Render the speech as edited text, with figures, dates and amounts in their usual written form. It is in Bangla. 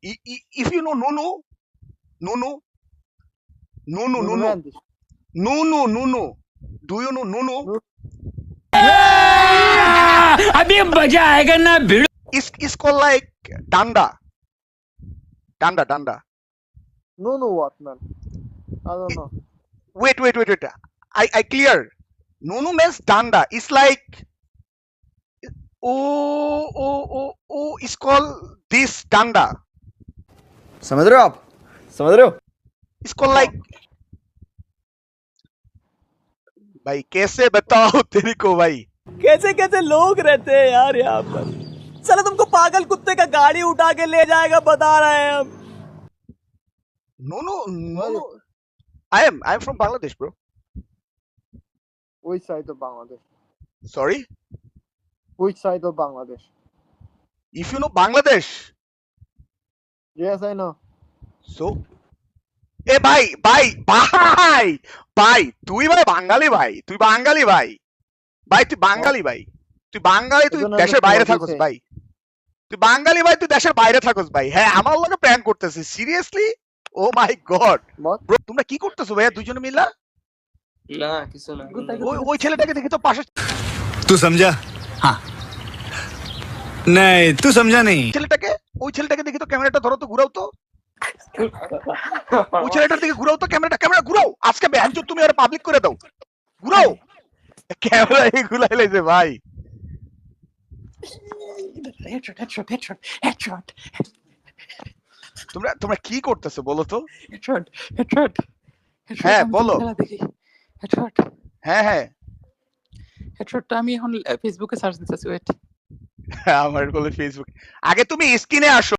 If you know Nunu, Nunu, Nunu, Nuno Nunu, Mendes. Nunu, Nunu. Do you know Nunu? अभी मजा आएगा ना भिड़ो. It's called like Danda. Danda. Nuno what, man? I don't know. Wait. I clear. Nunu means Danda. It's like it's called this Danda. समझ रहे हो आप? समझ रहे हो? It's called like भाई कैसे बताओ तेरे को भाई. कैसे कैसे लोग रहते हैं यार यहाँ पर. चलो तुमको पागल कुत्ते का गाड़ी उठा के ले जाएगा बता रहे हैं हम. No. I'm from Bangladesh, bro. Which side of Bangladesh? Sorry. Which side of Bangladesh? If you know Bangladesh, Yes, I know. so ভাই তুই ভাই বাঙালি ভাই. তুই বাঙালি ভাই. তুই বাঙালি ভাই. তুই বাঙালি, তুই এজন্য দেশের আমি বাইরে তোমাকে থাকোস চাই। ভাই. তুই বাঙালি ভাই, তুই দেশের বাইরে থাকোস ভাই. হ্যাঁ, আমার লগে প্র্যাঙ্ক করতেছিস seriously? Oh my God What? Bro, তোমরা কি করতেছো ভাইয়া দুজনে মিলা? না কিছু না। ওই ছেলেটাকে দেখি তো পাশে तू समझा? हाँ. नहीं, तू समझा नहीं. ওই ছেলেটাকে দেখি তো, ক্যামেরাটা ধরো তো, ঘুরাও তো. ওই ছেলেটার দিকে ঘুরাও তো, ক্যামেরা ঘুরাও. আজকে ব্যাঞ্চ তুমি আর পাবলিক করে দাও. ঘুরাও ক্যামেরা, এই ঘুরাই লাইছে ভাই. Headshot. তোমরা কি করতেছো বলো তো? Headshot. হ্যাঁ, আমি বলো। খেলা দেখি। Headshot. হ্যাঁ হেডশটটা আমি এখন ফেসবুকে সার্চ দিতেছি, ওয়েট। আমার বলে ফেসবুক। আগে তুমি স্ক্রিনে আসো।